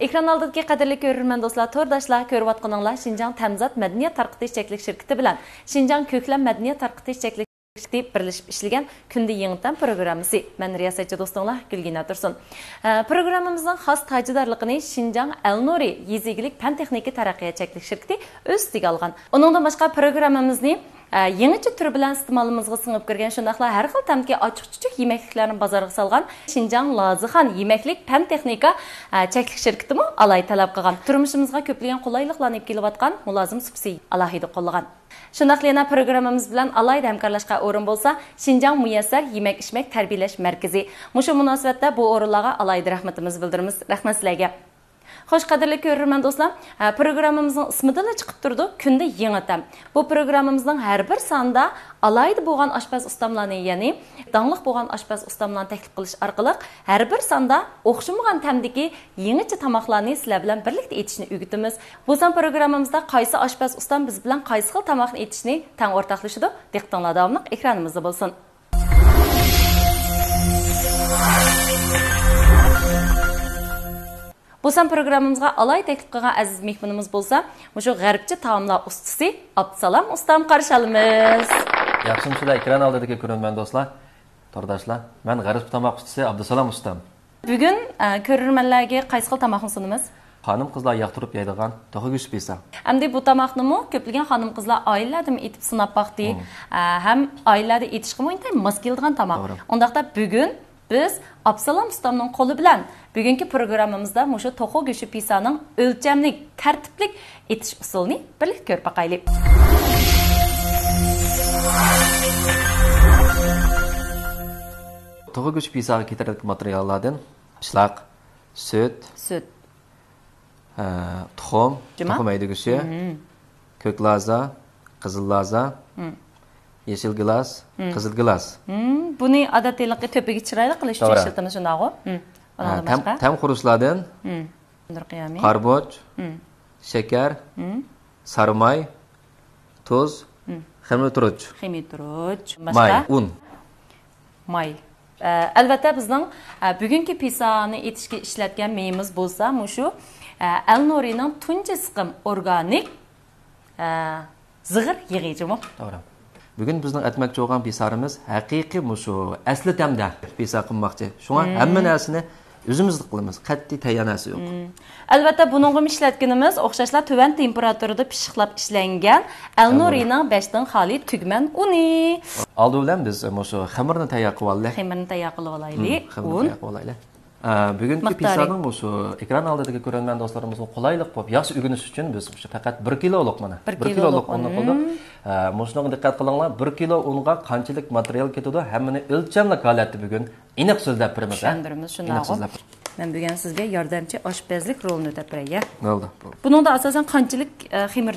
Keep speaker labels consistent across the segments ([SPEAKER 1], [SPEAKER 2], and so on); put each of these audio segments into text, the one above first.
[SPEAKER 1] Ekran aldagi qadrli ko'rurman do'stlar, to'rdoshlar, ko'rib atqaninglar Şinjan Tamzat madaniyat tarqitish cheklik shirkati bilan Şinjan ko'klam madaniyat tarqitish cheklik shirkati birlashib ishlagan kunda yangidan programmasi. Men riyosatchi do'stinglar Gulgina Tursun. Programmamizning xos tajidorligini Şinjan Elnuri yezigilik fan texnika taraqqiyot cheklik shirkati o'z ichiga olgan. Uningdan boshqa programmamizni yangicha tur bilan iste'molimizga singib kirgan shundaqla har xil tamki ochiq-chuchuq yemekliklarni bozorga solgan Şinjan Lazixan yemeklik fan texnika cheklik shirkatimi alay talab qilgan. Turmushimizga ko'plagan qulayliklarni olib kelayotgan mulozim subsidiya alohida qo'llagan. Shundaqla yana programmamiz bilan alayda hamkorlashga o'rin bo'lsa, Şinjan Muyassar yemek-ichmek tarbiyalash markazi. Mushu munosabatda bu o'rinlarga alayda rahmatimizni bildiramiz. Rahmat sizlarga. Xo'sh, qadrli ko'rurman do'stlar, programmamizning ismidan chiqib turdi, kunda yangi tam. Bu programmamizning har bir sonda alayda bo'lgan oshpaz ustamlarni, ya'ni dangliq bo'lgan oshpaz ustamlarni taklif qilish orqali har bir sonda o'xshamagan tamdagi yangicha tamoqlarni sizlar bilan birlikda etishni o'rgatamiz. Bu son programmamizda qaysi oshpaz ustam biz bilan qaysi xil tamoqni etishni tang o'rtoqlashadi. Diqqatinglar davomli ekranimizda bo'lsin. Bu son programmamızga alay teklif qilgan aziz mehmonimiz bo'lsa, mushu g'arbcha taomlar ustasi Abdusalom ustam qarshi olamiz.
[SPEAKER 2] Yaxshimsizlar, ekran oldidagi ko'rurman do'stlar, to'rdoshlar. Men g'arbcha tamoq ustasi Abdusalom ustam.
[SPEAKER 1] Bugun ko'rurmanlarga qaysi xil tamoqni sunamiz?
[SPEAKER 2] Xonim qizlar yoqtirib yeydigan to'g'ri go'sht pisa.
[SPEAKER 1] Hamda bu tamoqni ko'plagan xonim qizlar oilalarda etib sinab baqdi, ham oilalarda etishga intay mos keladigan tamoq. Undaqda bugun biz Abdusalom ustamning qo'li bilan bugungi programmamizda mushu to'g'ri go'sht pisaning o'lchamlik, tartiblik etish usulini birlikda ko'rib baqaylik.
[SPEAKER 2] To'g'ri go'sht pisaga ketarli materiallardan pishloq, sut, tuxum mayda go'shti, ko'k laza, qizil laza, yeşil gilas, qizil gilas.
[SPEAKER 1] Buni odatiylikqa to'piga chiroyli qilish uchun ishlatamiz shundaqo.
[SPEAKER 2] Tam xuruslardan qarboch, shakar, sarmay, tuz, xamirturuch, may, un.
[SPEAKER 1] May. Albatta bizning bugungi pisani etishga ishlatgan mayimiz bo'lsa, mushu Elnurining tunji siqim organik zig'ir yig'ichimi.
[SPEAKER 2] To'g'ri. Bugun bizning aytmoqchi bo'lgan pisarimiz haqiqiy mushu asli tamda pisa qilmoqchi. Shunga hamma narsani o'zimiz qilamiz. Qat'iy tayyorasi yo'q.
[SPEAKER 1] Albatta buningga ishlatganimiz o'xshashlar tuvan temperaturada pishiqlab ishlangan Elnurining 5 dan xoli tugman uni.
[SPEAKER 2] Oldi bilan biz mushu xamirni tayyor qilib olaylik.
[SPEAKER 1] Xamirni tayyor qilib olaylik.
[SPEAKER 2] Bugungi pisaning mushu ekran oldidagi ko'rgan do'stlarimizga qulaylik bo'lib, yaxshi o'rganish uchun biz faqat 1 kiloluk mana. 1 kiloluk unni qildik. Mushunga diqqat qilinglar, 1 kilo unga qanchalik material ketadi, hammani o'lchamlik holatda bugun aniq so'zlab beramiz.
[SPEAKER 1] Tushundiramiz shunday. Men bugun sizga yordamchi oshpazlik rolini o'tab beray.
[SPEAKER 2] Bo'ldi.
[SPEAKER 1] Buningda asosan qanchalik xamir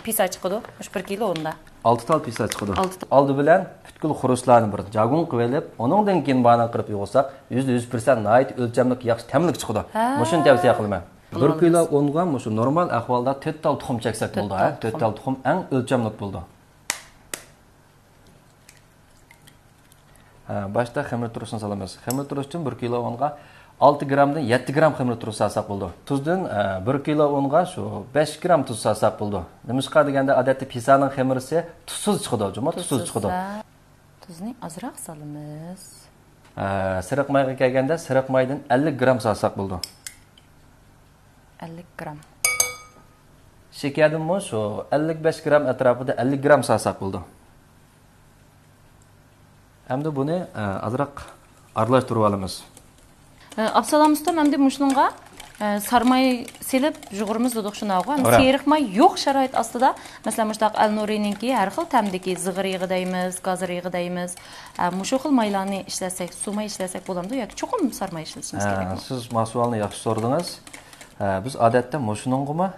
[SPEAKER 1] pisa chiqadi? 1 kilo unda.
[SPEAKER 2] 6 tal pisa chiqadi. Oldi bilan butkul xuruslarni bir jagun qilib olib, uningdan keyin bana qilib yo'qsak, 100% nayt o'lchamlik yaxshi tamlik chiqadi. Mushuni tavsiya qilaman. 1 kilo unga mushu normal ahvolda 4 tal tuxum cheksak bo'ldi, 4 tal tuxum eng o'lchamlik bo'ldi. Boshda xamir turishini solamiz. Xamir turish uchun 1 kilo unga 6 gramdan 7 gram xamir turish solsak bo'ldi. Tuzdan 1 kilo unga shu 5 gram tuz solsak bo'ldi. Nimishqa deganda odatda pisaning xamirisi tuzsiz chiqadi, juma tuzsiz chiqadi.
[SPEAKER 1] Tuzni ozroq solamiz.
[SPEAKER 2] Siriq mayga kelganda siriq maydan 50 gram solsak bo'ldi.
[SPEAKER 1] 50 gram.
[SPEAKER 2] Shakardan shu 55 gram atrofida 50 gram solsak bo'ldi. Hamda buni ozroq aralashtirib olamiz.
[SPEAKER 1] Abdusalom ustam hamda mushunga sarmay selib jug'urimiz dedik shunaqo. Seriqmay yo'q sharoit ostida, masalan, mushtaq Elnurininki har xil tamdagi zig'ir yig'idaymiz, gazir yig'idaymiz. Mushu xil maylarni ishlasak, suvmay ishlasak bo'lamdi yoki cho'qim sarmay ishlatishimiz kerakmi?
[SPEAKER 2] Siz mas'ulni yaxshi so'radingiz. Biz odatda mushuningmi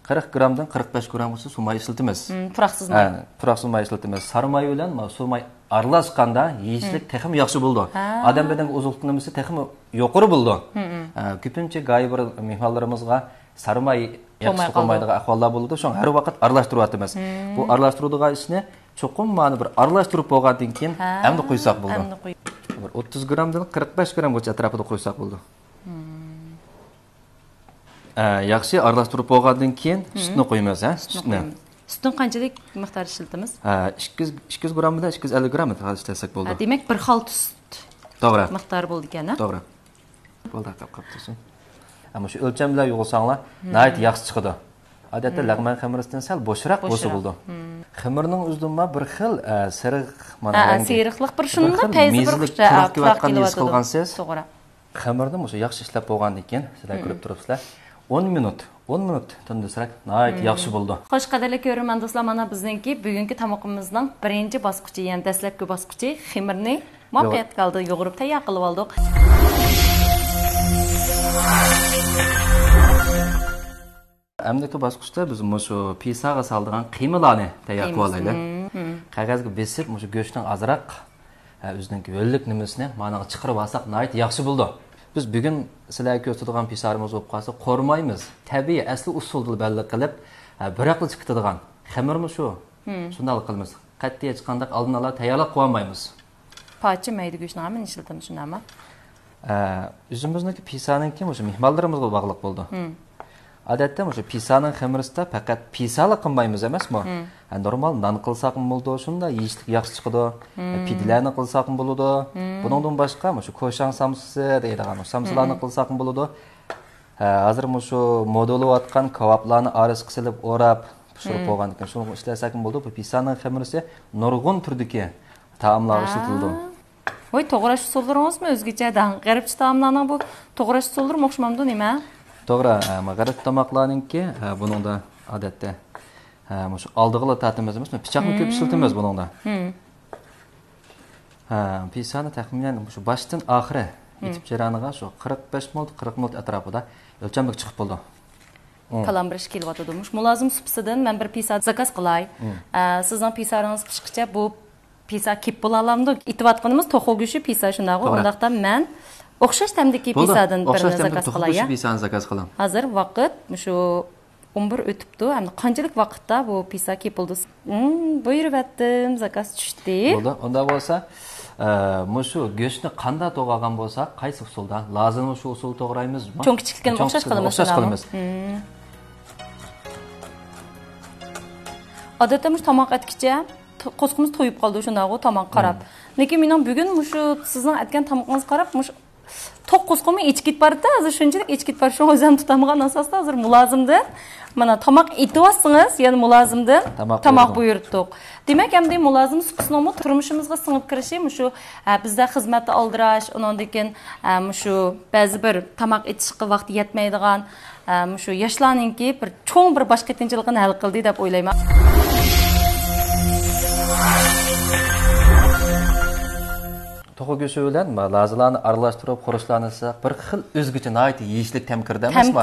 [SPEAKER 2] 40 gramdan 45 gramgacha suvmay ishlatamiz.
[SPEAKER 1] Puroqsiz may.
[SPEAKER 2] Puroqsiz may ishlatamiz. Sarmay bilan suvmay aralashganda yeyishlik texim yaxshi bo'ldi. Odam bedanga ozuqligimiz texim yuqori bo'ldi. Ko'pincha g'ayib mehmonlarimizga sarmay yaxshi qolmaydigan ahvollar bo'ldi. Shu har vaqt aralashtiryapmiz. Bu aralashtiradigan ishni cho'qim ma'ni bir aralashtirib bo'lgandan keyin hamda qo'ysak bo'ldi. 30 gramdan 45 gramgacha atrofida qo'ysak bo'ldi. Yaxshi aralashtirib bo'lgandan keyin sutni qo'yamiz, ha? Sutni.
[SPEAKER 1] Sutning qanchalik miqdor ishlatamiz?
[SPEAKER 2] 200 gram bilan 250 gram ishlasak bo'ldi.
[SPEAKER 1] Demak, bir xalta sut.
[SPEAKER 2] To'g'ri.
[SPEAKER 1] Miqdori bo'ldi ekan, ha?
[SPEAKER 2] To'g'ri. Bo'ldi, qapqapsiz. Ama shu o'lcham bilan yo'g'ilsanglar, nayt yaxshi chiqadi. Odatda lag'man xamirisidan sal bo'shroq bo'lsa bo'ldi. Xamirning o'zidan bir xil sariq mana rangi.
[SPEAKER 1] Sariqlik bir shunda payzi bir xushcha
[SPEAKER 2] qilgansiz. To'g'ri. Xamirni o'sha yaxshi ishlab bo'lgandan keyin sizlar ko'rib turibsizlar. 10 minut tindisrak nayt yaxshi bo'ldi.
[SPEAKER 1] Xo'sh, qadrli ko'ruvchi do'stlar, mana bizningki bugungi tamoqimizning birinchi bosqichi, ya'ni dastlabki bosqichi xamirni muvaffaqiyatli holda yo'g'irib tayyor qilib oldik.
[SPEAKER 2] Amdagi bosqichda biz shu pisaga soldigan qiymalarni tayyor qilib olaylik. Qog'ozga besib, shu go'shtning azroq o'zining yo'llik nimasini mana chiqarib olsak, nayt yaxshi bo'ldi. Biz bugun sizlarga ko'rsatadigan pisarimiz bo'lib qolsa, qo'rmaymiz. Tabiiy asli usulda belli qilib, biroqli chiqadigan xamirmi shu. Shunday qilamiz. Qat'iy hech qanday oldin ola tayyorlab qo'ymaymiz.
[SPEAKER 1] Pacha mayda go'shtni ham ishlatamiz shundami?
[SPEAKER 2] O'zimizniki pisaninki o'sha mehmonlarimizga bog'liq bo'ldi. Odatda o'sha pisaning xamirisida faqat pisali qilmaymiz emasmi? Normal non qilsaqmi bo'ldi, shunda yeyishlik yaxshi chiqadi. Pidlarni qilsaqmi bo'ladi. Buningdan boshqa o'sha ko'shan samsisi deydigan samsilarni qilsaqmi bo'ladi. Hozir o'sha modulayotgan kebablarni arasi qisilib o'rab pishirib qo'ygan ekan. Shuni ishlasakmi bo'ldi. Bu pisaning xamirisi nurg'un turdagi taomlar ishlatildi.
[SPEAKER 1] Voy, to'g'rash usullarimiz o'zgacha g'arbcha taomlarning bu to'g'rash usullari o'xshamamdi nima?
[SPEAKER 2] To'g'ri, g'arb tomoqlarninki buningda odatda shu oldig'ili tatimiz emas, pichoqni ko'p ishlatamiz buningda. Pisani taxminan shu boshdan oxiri yetib jaraniga shu 45 minut, 40 minut atrofida o'lchamlik chiqib bo'ldi.
[SPEAKER 1] Kalambirish kelyotdi. Mulozim supsidan men bir pisa zakaz qilay. Sizning pisaringiz pishqicha bu pisa kep bo'lalamdi. Aytayotganimiz to'xov go'shi pisa shunday. Undaqda men o'xshash tamdagi pisadan birini zakaz qilay.
[SPEAKER 2] O'xshash pisani zakaz qilam.
[SPEAKER 1] Hozir vaqt shu 11 o'tibdi. Endi qanchalik vaqtda bu pisa kepildi? Buyurib etdim, zakaz tushdi.
[SPEAKER 2] Bo'ldi. Unda bo'lsa, shu go'shtni qanday to'g'ragan bo'lsa, qaysi usulda? Lozim shu usul to'g'raymizmi?
[SPEAKER 1] Cho'ng kichikligini o'xshash qilamiz. Odatda tomoq etkicha qo'sqimiz to'yib qoldi shunday tomoq qarab. Lekin men bugun shu sizning aytgan tomoqingizni qarab, to'q qo'sqimi ichkit barda, hozir shunchalik ichkit bar shu o'zim tutamagan asosda hozir mulozimdan mana tomoq etyapsiz, ya'ni mulozimdan tomoq buyurtdik. Demak, endi mulozim supisini turmushimizga singib kirishi, shu bizda xizmatni oldirash, undan keyin shu ba'zi bir tomoq etishga vaqt yetmaydigan shu yoshlarningki bir cho'ng bir boshqa qiyinchilikni hal qildi deb o'ylayman.
[SPEAKER 2] To'g'ri go'shi bilan lazlarni aralashtirib qurishlarni bir xil o'zgacha nayt yeyishlik tamkirda emasmi?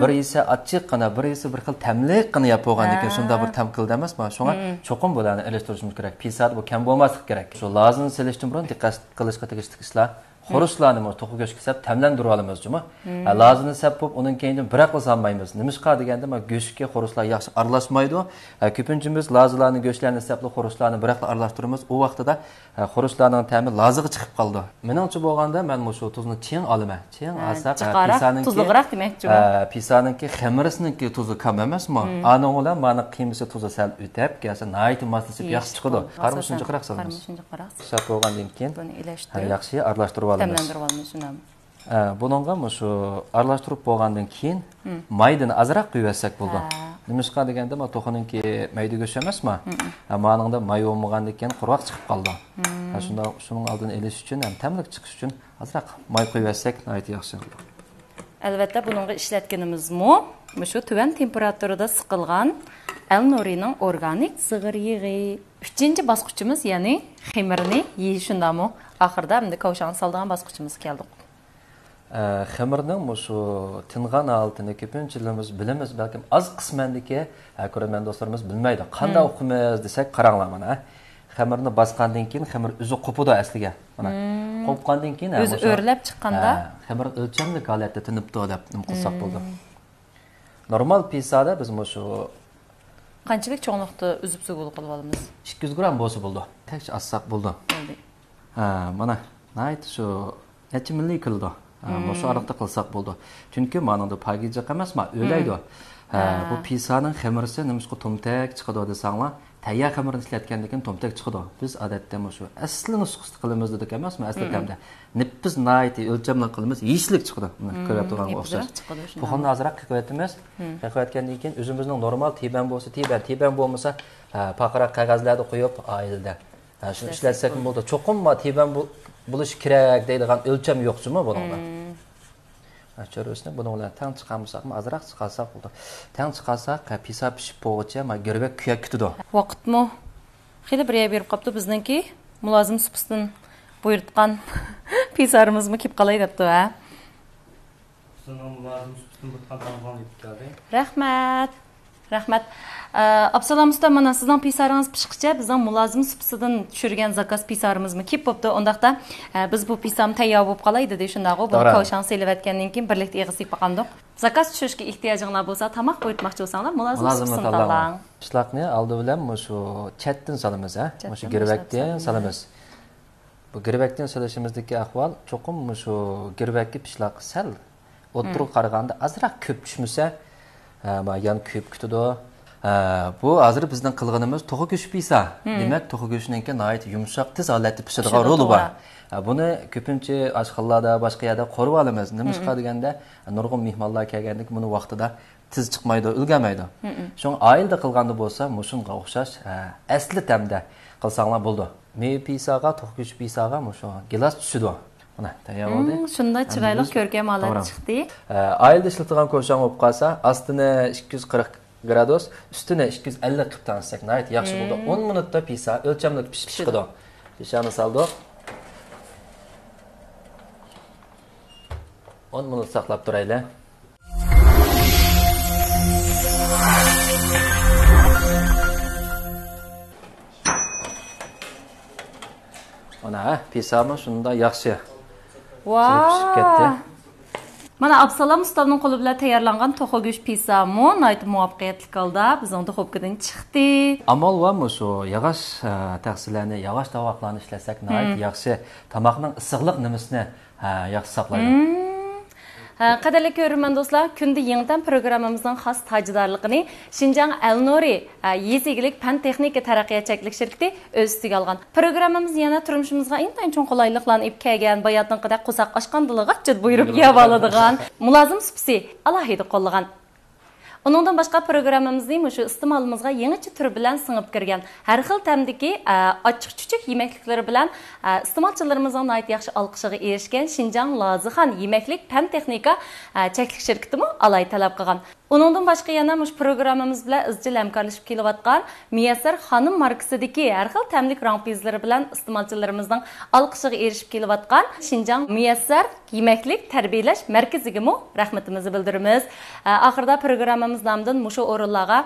[SPEAKER 2] Bir esa achchiqqina, bir esa bir xil tamliqqina yap bo'lgandan keyin shunda bir tamkilda emasmi? Shunga cho'qim bularni ilishtirishimiz kerak. Pisat bu kam bo'lmaslik kerak. Shu lazini silishdan burun diqqat qilishga tegishli ishlar. Xurishlarni to'g'ri go'shga sap tamlantirib olamizmi? Lazini sap bo'lib, uning keyin biroqla solmaymiz. Nimishqa deganda go'shtga xurishlar yaxshi aralashmaydi. Ko'pinchimiz lazlarni go'shtlarni sapli xurishlarni biroqla aralashtiramiz. U vaqtida xurishlarning ta'mi laziga chiqib qoldi. Meningcha bo'lganda men shu tuzni cheng olaman. Cheng olsak, pisaning
[SPEAKER 1] tuzliroq demakchi.
[SPEAKER 2] Pisaninki xamirisiniki tuzi kam emasmi? Aning bilan mana qiymisi tuzi sal o'tab, kelsa nayt maslashib yaxshi chiqadi. Qarmi shuncha qiraq solamiz. Sap bo'lgandan keyin buni ilashtirib yaxshi aralashtirib
[SPEAKER 1] tamlantirib olamiz shunam.
[SPEAKER 2] Buningga shu aralashtirib bo'lgandan keyin maydani azroq quyarsak bo'ldi. Nimishqa deganda to'xiningki mayda go'sht emasmi? Maningda may bo'lmagandan keyin quruq chiqib qoldi. Shunda shuning oldini elish uchun ham tamlik chiqish uchun azroq may quyarsak nayt yaxshi bo'ladi.
[SPEAKER 1] Albatta buningga ishlatganimizmi shu tuvan temperaturada siqilgan El Nurining organik sig'ir yig'i. 3-bosqichimiz, ya'ni xamirni yeyish shundami? Oxirida endi kavshani soldigan bosqichimizga keldik.
[SPEAKER 2] Xamirning shu tingan altini ko'pinchimiz bilamiz, balki az qismandagi ko'rgan do'stlarimiz bilmaydi. Qanday o'qimiz desak, qaranglar mana. Xamirni bosgandan keyin xamir o'zi qopadi asliga. Mana qopgandan keyin
[SPEAKER 1] o'zi o'rlab chiqqanda
[SPEAKER 2] xamir o'lchamli holatda tinibdi deb nim qilsak bo'ldi. Normal pisada biz shu
[SPEAKER 1] qanchalik cho'nliqni uzib sug'ul qilib olamiz?
[SPEAKER 2] 200 gram bo'lsa bo'ldi. Tekcha assak bo'ldi. Mana nayt shu necha milliy kildo Şu arada kılsak buldu. Çünkü manında pagıcık emas mı? Öyleydi. Bu pisanın xemirisi nemizki tomtek çıkıdı desanlar. Tayyor xemirini ishlatgandan tomtek chiqadi. Biz odatda shu asli nusxasini qilamiz dedik emasmi? Asli tamda. Biz nayti o'lchamlar qilamiz, yeyishlik chiqadi. Ko'rib turganga o'xshash. Bu xonni azroq qiqaytimiz. Qiqaytgandan keyin o'zimizning normal teban bo'lsa, teban bo'lmasa, paqroq qog'ozlarda qo'yib oilda. Shuni ishlatsak bo'ldi. Cho'qinma teban bo'lish kerak deydigan o'lcham yo'qchimi buningda? Çörüsünü bununla tang çıqamsak mı azraq çıqarsak oldu. Tang çıqarsak pisa pişip boğucha ma görbek kuyak kütüdü.
[SPEAKER 1] Vaqtmı? Xeyli bir berib qaptı bizningki mulozim supusdan buyurtgan pisarımızmı kep qalay depdi ha.
[SPEAKER 3] Sizning mulozim supusdan buyurtgan tamam deb keldi.
[SPEAKER 1] Rahmat. Rahmat. Absalom usta mana sizning pisarınız pişqicha bizning mulozim supusidan tushirgan zakaz pisarımızmı kep bo'pti. Ondaqda biz bu pisam tayyor bo'lib qolaydi de shundaqo bu koşan seylevatgandan keyin birlikda eg'isib baqandiq. Zakaz tushirishga ehtiyojinglar bo'lsa, tamoq buyurtmoqchi bo'lsanglar, mulozim supusini tanlang.
[SPEAKER 2] Pishloqni oldi bilan shu chatdan solamiz, ha. Shu girbakdan solamiz. Bu girbakdan solishimizdagi ahvol cho'qim shu girbakki pishloq sal o'tirib qaraganda azroq ko'p tushmasa, yan ko'p kutadi. Bu hozir bizning qilganimiz to'g'ri go'sht pisa. Demak, to'g'ri go'shtninki nihoyat yumshoq, tez holatda pishadigan roli bor. Buni ko'pincha oshxonalarda, boshqa yerda qo'rib olamiz. Nima chiqadi deganda, nurg'un mehmonlar kelganda buni vaqtida tez chiqmaydi, ulgamaydi. Shun oilda qilganda bo'lsa, mushunga o'xshash asli tamda qilsanglar bo'ldi. Me pisaga, to'g'ri go'sht pisaga mushu gilas tushidi. Mana tayyor bo'ldi.
[SPEAKER 1] Shunda chiroyli ko'rkam holat chiqdi.
[SPEAKER 2] Oilda ishlatilgan ko'shan bo'lib qolsa, ostini 240 gradus, üstüne 250 qilib tansak, nayt yaxshi bo'ldi. 10 minutda pisa o'lchamli pishib chiqadi. Pishani saldik. 10 minut saqlab turaylik. Mana pisamiz shunda yaxshi.
[SPEAKER 1] Wow. Ketdi. Mana Absalom ustamning qo'li bilan tayyorlangan to'xa go'sht pisami nihoyat muvaffaqiyatli holda bizning duxovkadan chiqdi.
[SPEAKER 2] Amal varmi shu yog'och taqsillarni, yog'och tovoqlarni ishlasak nihoyat yaxshi. Tomoqning issiqlik nimasini yaxshi saqlaydi.
[SPEAKER 1] Qadrli ko'ruvchi do'stlar, kunda yangidan programmamizning xos tajdorligini Xinjiang Al-Nuri yezigilik fan texnika taraqqiyotchilik shirkati o'z ustiga olgan. Programmamiz yana turmushimizga intayin cho'ng qulayliklarni olib kelgan, bayotning qadar qo'saq ochqandiliga jid buyurib yeb oladigan, mulozim supsi alohida qo'llagan. Onundan başqa programmamızning shu iste'molimizga yangicha tur bilan singib kirgan har xil tamdagi ochiq-chuchuq yemekliklari bilan iste'molchilarimizning nihoyat yaxshi olqishiga erishgan Xinjiang Lazixan yemeklik fan texnika cheklik shirkatimi alay talab qilgan. Onundan başqa yana mush programmamiz bilan izchil hamkorlashib kelayotgan Muyassar xonim markasidagi har xil tamlik rangpizlari bilan iste'molchilarimizning olqishiga erishib kelayotgan Xinjiang Muyassar yemeklik tarbiyalash markaziga rahmatimizni bildiramiz. Oxirida programmamiz nomidan mushu o'rinlarga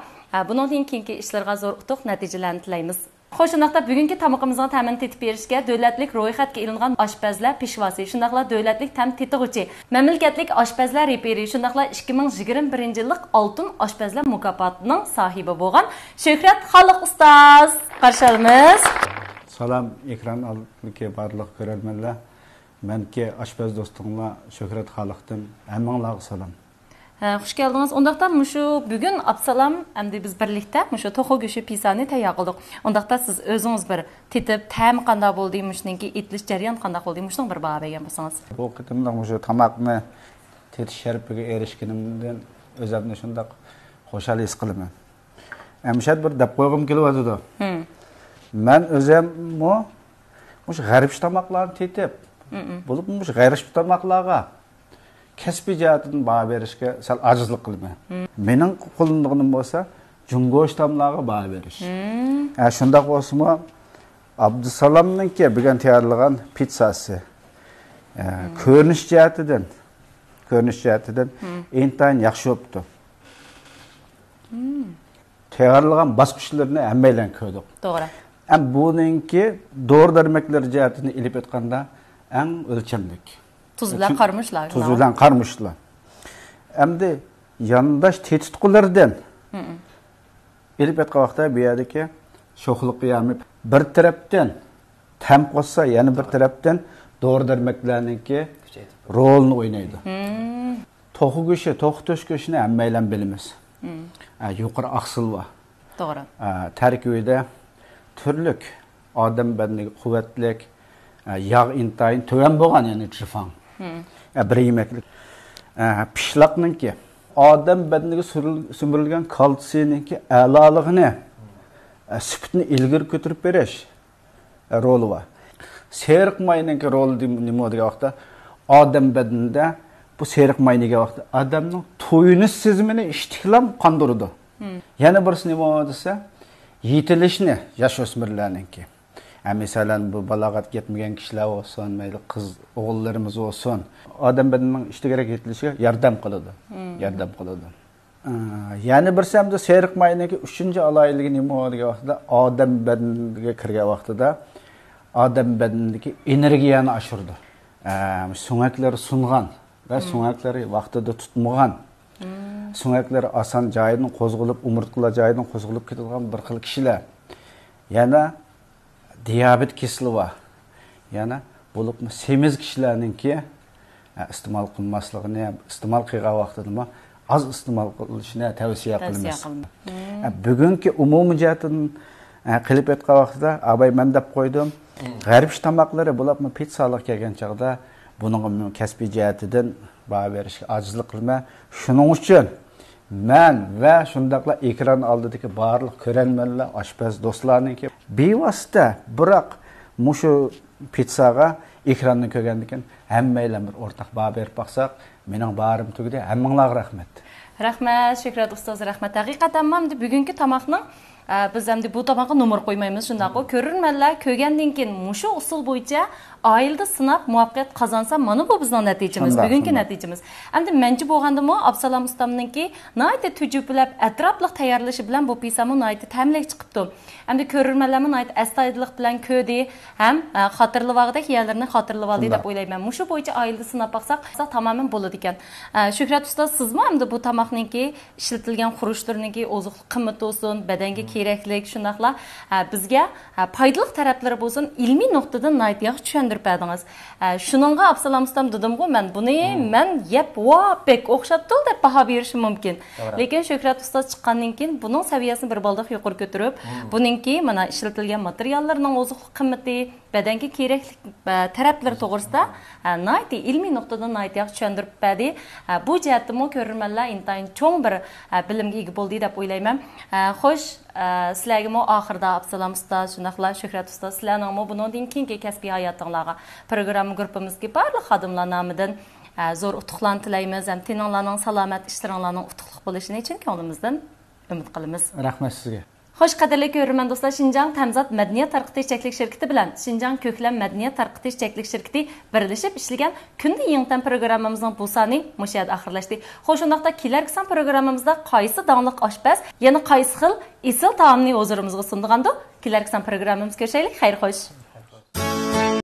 [SPEAKER 1] bundan keyingi ishlarga zo'r utuq natijalarni tilaymiz. Xo'sh, shundaqda bugungi tamoqimizning ta'min tetib berishga davlatlik ro'yxatga ilingan oshpazlar peshvosi, shundaqla davlatlik tam tetig'uchi, mamlakatlik oshpazlar reperi, shundaqla 2021-yillik oltin oshpazlar mukofotining sohibi bo'lgan Shuhrat Xoliq ustoz qarshi olamiz.
[SPEAKER 4] Salam ekran oldidagi barliq ko'rarmanlar. Menki oshpaz do'stimlar Shuhrat Xoliqdan hammanglarga salom.
[SPEAKER 1] Xush geldiniz. Ondaqda mushu bugun Absalom hamda biz birlikda mushu to'xa go'shi pisani tayyor qildik. Ondaqda siz o'zingiz bir tetib, ta'mi qanday bo'ldi, mushningki etilish jarayon qanday bo'ldi, mushning bir baho bergan bo'lsangiz.
[SPEAKER 4] Bu qitimda mushu tamoqni tetish sharafiga erishganimdan o'zimni shunday xo'shal his qilaman. Amshad bir deb qo'ygim kelyapti. Men o'zim mushu g'arib tamoqlarni tetib, bo'lib mushu g'arib tamoqlarga kasbiy jihatdan baho berishga sal ojizlik qilaman. Mening qo'limdaginim bo'lsa, jungo'sh tamlarga baho berish. Shunday bo'lsa-mu, Abdusalomninki bugun tayyorlagan pitsasi ko'rinish jihatidan intayin yaxshi bo'libdi. Tayyorlagan bosqichlarini hammalar ko'rdik.
[SPEAKER 1] To'g'ri.
[SPEAKER 4] Buninki dori-darmeklar jihatini ilib o'tganda eng o'lchamlik.
[SPEAKER 1] Tuz bilan qarmishlar.
[SPEAKER 4] Tuz bilan qarmishlar. Endi yandash tetitqulardan ilib o'tgan vaqtda bu yerdagi sho'xliq yami bir tarafdan tam qo'ssa, yana bir tarafdan doğru dermeklerninki rolunu oynaydı. Toxu göşü, toxu töş göşünü emmeylen bilimiz. Yukarı aksıl var.
[SPEAKER 1] Doğru.
[SPEAKER 4] Terkibide türlük adam bedeni kuvvetlik, yağ intayın töven boğan yani çırfan. Bir yemeklik. Pişlaknınki adam bedeniga sümürülgen kalsiyninki əlalığını, süpütünü ilgir götürüp beriş rolü var. Seyrek mayınınki rolü nime odiga vaqtda adam bedeninde bu seyrek mayınıga vaqtda adamның toyunu sizmini iştiklam kandırdı. Yani birisi nime odisa yetilişini yaş ösmürlerninki. Mesela bu balagat gitmeyen kişiler olsun, kız oğullarımız olsun. Adam bedeninin işte gerek yetilişine yardım kılıdı. Yardım kılıdı. Yani bir semde seyrek mayınaki 3. alaylığı nime odiga vaqtda adam bedeniga kirgen vaqtida adam bedenindeki energiyani aşırdı. Suңakları sungan ve suңakları vaqtida tutmagan. Suңakları asan jayının qozgulup, umurtqıla jayının qozgulup ketadigan bir xil kişiler. Yani diyabet kesili var. Yani bulup semiz kişilerinki istimal kılmaslıqını, istimal qıyğa vaqtida az istimal qilishini tavsiya qilamiz. Bugünkü umumi jihatdan qilib etgan vaqtida abay men deb qo'ydim. G'arib tamoqlari bulapmı pitsalik kelgan chaqda buning kasbiy jihatidan baho berishga ojizlik qilma. Shuning uchun men va shundaqla ekran oldidagi barliq ko'ranmanlar, oshpaz do'stlarniki bevosita biroq mushu pitsaga ekranni ko'rgandan keyin hammanglar bir o'rtaq baho berib baqsaq, mening barim tugdi. Hammanglarga rahmat.
[SPEAKER 1] Rahmat, Shuhrat ustoz, rahmat. Haqiqatan ham bugungi tamoqning biz ham bu tamoqqa nomer qo'ymaymiz, shundaq ko'rinmanlar ko'rgandan keyin mushu usul bo'yicha oilada sinab muvaffaqiyat qozonsa, mana bu bizning natijamiz, bugungi natijamiz. Endi menchi bo'lgandimi, Absalom ustamninki nihoyatda tujublab, atrofliq tayyorlashi bilan bu pisamo nihoyatda ta'minlik chiqibdi. Endi ko'rinmanlarni nihoyat astoydillik bilan ko'di, ham xotirlavog'ida xiyollarni xotirlab oldi deb o'ylayman. Mushu bo'yicha oilada sinab baqsak, tamoman bo'ladi ekan. Shuhrat ustoz, sizmi endi bu tamoqninki ishlatilgan xuruchlarninki oziqlik qimmati bo'lsin, badanga keraklik, shundaqla bizga foydali taraflari bo'lsin, ilmiy nuqtadan nihoyat yaxshi tushuntirib berdingiz. Shuningga Absalom ustam dedim-ku, men buni men yeb bek o'xshatdim deb baho berishim mumkin. Lekin Shuhrat ustoz chiqqandan keyin buning saviyasini bir baldiq yuqori ko'tarib, buningki mana ishlatilgan materiallarning oziqlik qimmati, badanga keraklik taraflari to'g'risida nihoyat ilmiy nuqtadan nihoyat yaxshi tushuntirib berdi. Bu jihatdami ko'rmanlar intayin cho'ng bir bilimga ega bo'ldi deb o'ylayman. Xo'sh, sizlarga oxirida Absalom ustoz, shundaqla Shuhrat ustoz, sizlarning bundan keyingi kasbiy hayotingizga programma gruppamizga barliq xodimlar nomidan zo'r utuqlarni tilaymiz. Ham teninglarning salomat, ishlaringlarning utuqli bo'lishini uchun ko'nglimizdan umid qilamiz.
[SPEAKER 4] Rahmat sizga.
[SPEAKER 1] Xo'sh, qadrli ko'rman do'stlar, Şinjan Tamzat madaniyat tarqitish cheklik shirkati bilan Şinjan ko'klam madaniyat tarqitish cheklik shirkati birlashib ishlagan kunda yangidan programmamizning bu soni mushayad oxirlashdi. Xo'sh, undaqda kelarki son programmamizda qaysi donliq oshpaz, yana qaysi xil esil taomni huzurimizga sundiganda kelarki son programmamiz ko'rishaylik. Xayr xo'sh.